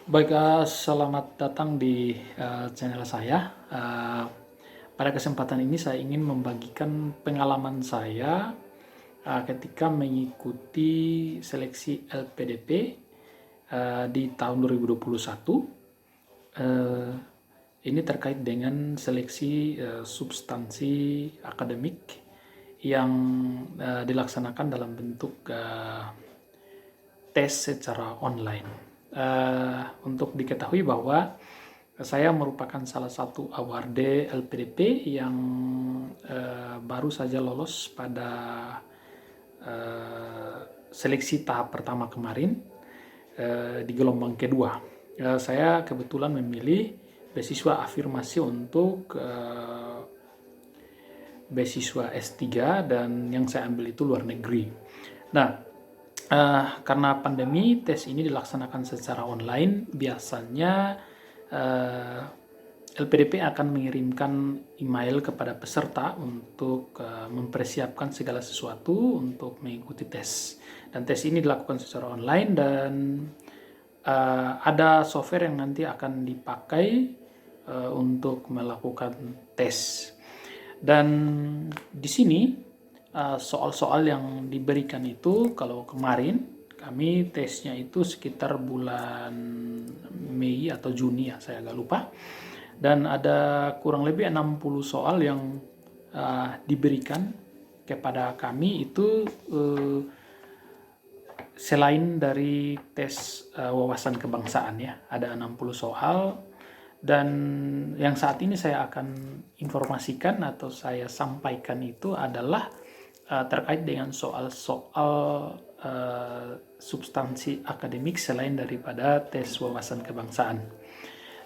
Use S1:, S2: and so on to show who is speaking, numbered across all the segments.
S1: Baik, selamat datang di channel saya. Pada kesempatan ini saya ingin membagikan pengalaman saya ketika mengikuti seleksi LPDP di tahun 2021. Uh, ini terkait dengan seleksi substansi akademik yang dilaksanakan dalam bentuk tes secara online. Untuk diketahui bahwa saya merupakan salah satu awardee LPDP yang baru saja lolos pada seleksi tahap pertama kemarin di gelombang kedua. Saya kebetulan memilih beasiswa afirmasi untuk beasiswa S3 dan yang saya ambil itu luar negeri. Nah, karena pandemi, tes ini dilaksanakan secara online. Biasanya LPDP akan mengirimkan email kepada peserta untuk mempersiapkan segala sesuatu untuk mengikuti tes. Dan tes ini dilakukan secara online dan ada software yang nanti akan dipakai untuk melakukan tes. Dan di sini soal-soal yang diberikan itu, kalau kemarin kami tesnya itu sekitar bulan Mei atau Juni ya, saya agak lupa. Dan ada kurang lebih 60 soal yang diberikan kepada kami itu selain dari tes wawasan kebangsaan ya. Ada 60 soal. Dan yang saat ini saya akan informasikan atau saya sampaikan itu adalah terkait dengan soal-soal substansi akademik selain daripada tes wawasan kebangsaan.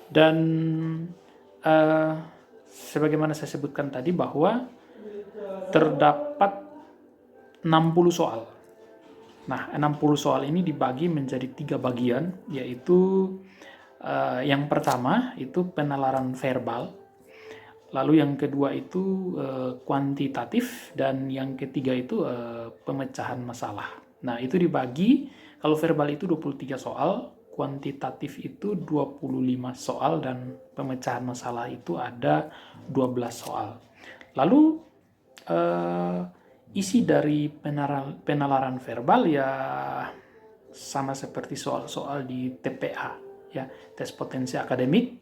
S1: Dan sebagaimana saya sebutkan tadi bahwa terdapat 60 soal. Nah, 60 soal ini dibagi menjadi 3 bagian, yaitu yang pertama itu penalaran verbal, lalu yang kedua itu kuantitatif, dan yang ketiga itu pemecahan masalah. Nah, itu dibagi, kalau verbal itu 23 soal, kuantitatif itu 25 soal, dan pemecahan masalah itu ada 12 soal. Lalu isi dari penalaran verbal ya sama seperti soal-soal di TPA ya, tes potensi akademik,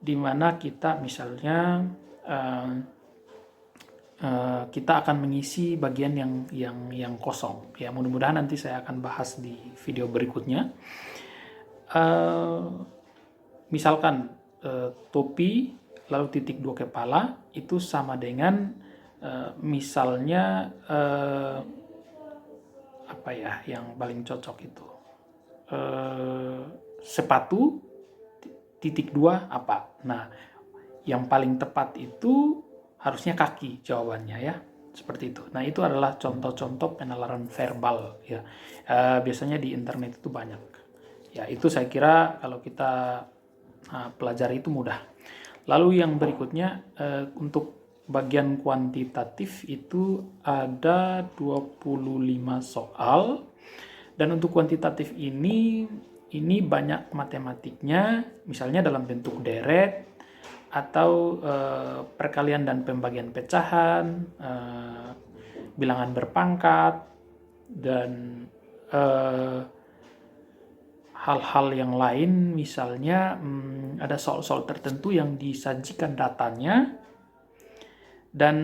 S1: di mana kita misalnya kita akan mengisi bagian yang kosong ya. Mudah-mudahan nanti saya akan bahas di video berikutnya. Misalkan topi lalu titik 2 kepala itu sama dengan misalnya apa ya yang paling cocok itu sepatu titik 2 apa. Nah, yang paling tepat itu harusnya kaki jawabannya ya, seperti itu. Nah, itu adalah contoh-contoh penalaran verbal ya. Biasanya di internet itu banyak ya. Itu saya kira kalau kita pelajari itu mudah. Lalu yang berikutnya untuk bagian kuantitatif itu ada 25 soal. Dan untuk kuantitatif ini banyak matematiknya, misalnya dalam bentuk deret atau perkalian dan pembagian pecahan, bilangan berpangkat, dan hal-hal yang lain. Misalnya ada soal-soal tertentu yang disajikan datanya, dan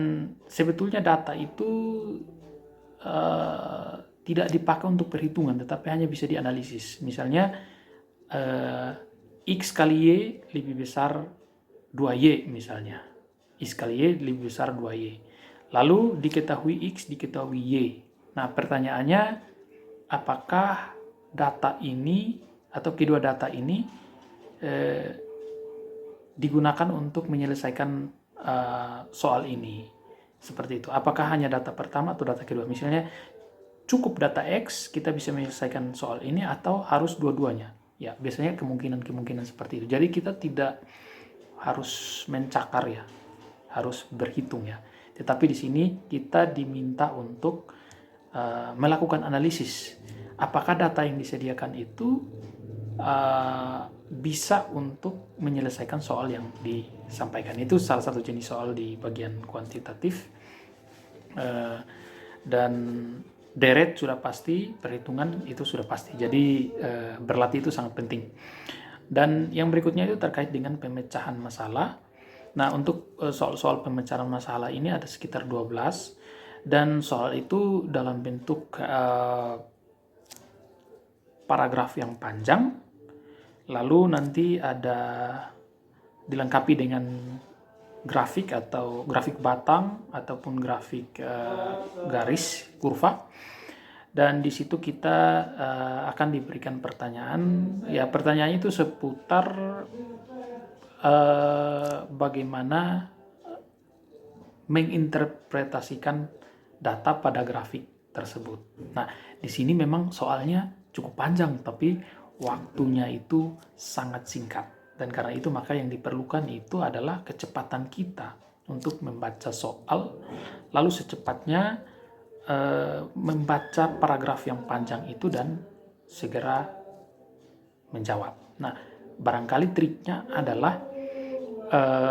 S1: sebetulnya data itu tidak dipakai untuk perhitungan, tetapi hanya bisa dianalisis. Misalnya X kali Y lebih besar 2Y misalnya. X kali Y lebih besar 2Y. Lalu diketahui X, diketahui Y. Nah, pertanyaannya, apakah data ini atau kedua data ini digunakan untuk menyelesaikan soal ini? Seperti itu. Apakah hanya data pertama atau data kedua? Misalnya cukup data X kita bisa menyelesaikan soal ini atau harus dua-duanya. Ya, biasanya kemungkinan seperti itu. Jadi kita tidak harus mencakar ya, harus berhitung ya. Tetapi di sini kita diminta untuk melakukan analisis. Apakah data yang disediakan itu bisa untuk menyelesaikan soal yang disampaikan. Itu salah satu jenis soal di bagian kuantitatif. Dan deret sudah pasti, perhitungan itu sudah pasti. Jadi berlatih itu sangat penting. Dan yang berikutnya itu terkait dengan pemecahan masalah. Nah, untuk soal-soal pemecahan masalah ini ada sekitar 12, dan soal itu dalam bentuk paragraf yang panjang, lalu nanti ada dilengkapi dengan grafik atau grafik batang ataupun grafik garis kurva, dan di situ kita akan diberikan pertanyaan. Ya, pertanyaannya itu seputar bagaimana menginterpretasikan data pada grafik tersebut. Nah, di sini memang soalnya cukup panjang, tapi waktunya itu sangat singkat. Dan karena itu maka yang diperlukan itu adalah kecepatan kita untuk membaca soal, lalu secepatnya membaca paragraf yang panjang itu dan segera menjawab. Nah, barangkali triknya adalah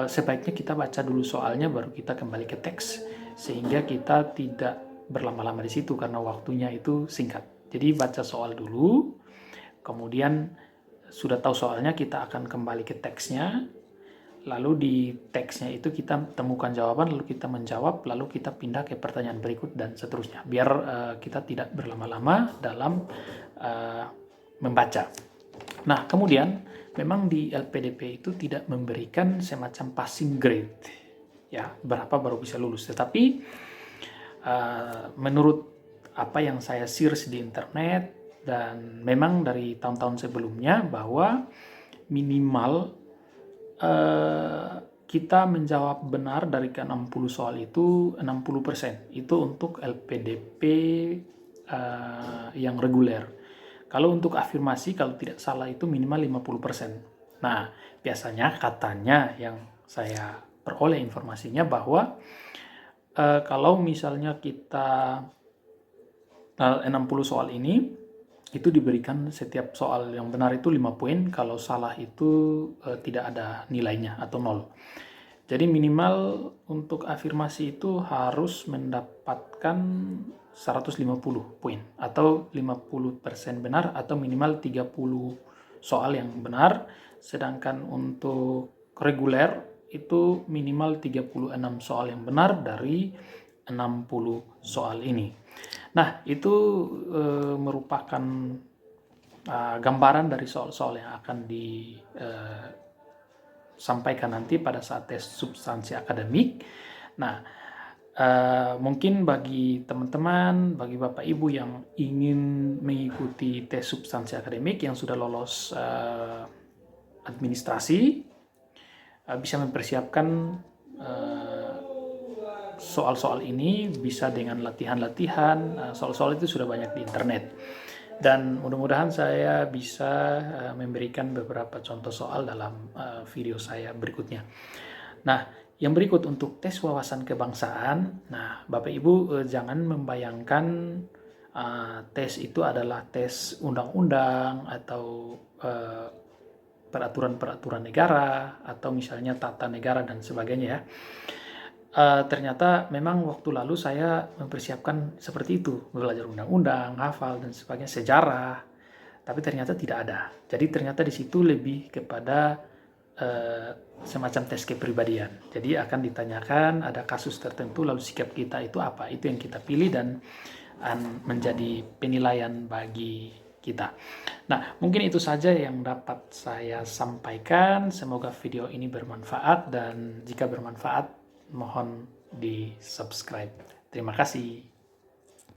S1: sebaiknya kita baca dulu soalnya baru kita kembali ke teks, sehingga kita tidak berlama-lama di situ karena waktunya itu singkat. Jadi baca soal dulu, kemudian sudah tahu soalnya kita akan kembali ke teksnya, lalu di teksnya itu kita temukan jawaban, lalu kita menjawab, lalu kita pindah ke pertanyaan berikut dan seterusnya, biar kita tidak berlama-lama dalam membaca. Nah, kemudian memang di LPDP itu tidak memberikan semacam passing grade, ya, berapa baru bisa lulus. Tetapi menurut apa yang saya search di internet dan memang dari tahun-tahun sebelumnya, bahwa minimal kita menjawab benar dari ke-60 soal itu 60%. Itu untuk LPDP yang reguler. Kalau untuk afirmasi, kalau tidak salah itu minimal 50%. Nah, biasanya katanya yang saya peroleh informasinya bahwa kalau misalnya kita 60 soal ini, itu diberikan setiap soal yang benar itu 5 poin, kalau salah itu tidak ada nilainya atau 0. Jadi minimal untuk afirmasi itu harus mendapatkan 150 poin atau 50% benar atau minimal 30 soal yang benar. Sedangkan untuk reguler itu minimal 36 soal yang benar dari 60 soal ini. Nah, itu merupakan gambaran dari soal-soal yang akan disampaikan nanti pada saat tes substansi akademik. Nah, mungkin bagi teman-teman, bagi Bapak Ibu yang ingin mengikuti tes substansi akademik yang sudah lolos administrasi, bisa mempersiapkan soal-soal ini bisa dengan latihan-latihan. Soal-soal itu sudah banyak di internet. Dan mudah-mudahan saya bisa memberikan beberapa contoh soal dalam video saya berikutnya. Nah, yang berikut untuk tes wawasan kebangsaan. Nah, Bapak Ibu jangan membayangkan tes itu adalah tes undang-undang atau peraturan-peraturan negara atau misalnya tata negara dan sebagainya, ya. Ternyata memang waktu lalu saya mempersiapkan seperti itu, belajar undang-undang, hafal dan sebagainya, sejarah, tapi ternyata tidak ada. Jadi ternyata di situ lebih kepada semacam tes kepribadian. Jadi akan ditanyakan ada kasus tertentu, lalu sikap kita itu apa, itu yang kita pilih dan menjadi penilaian bagi kita. Nah, mungkin itu saja yang dapat saya sampaikan. Semoga video ini bermanfaat, dan jika bermanfaat mohon di subscribe. Terima kasih.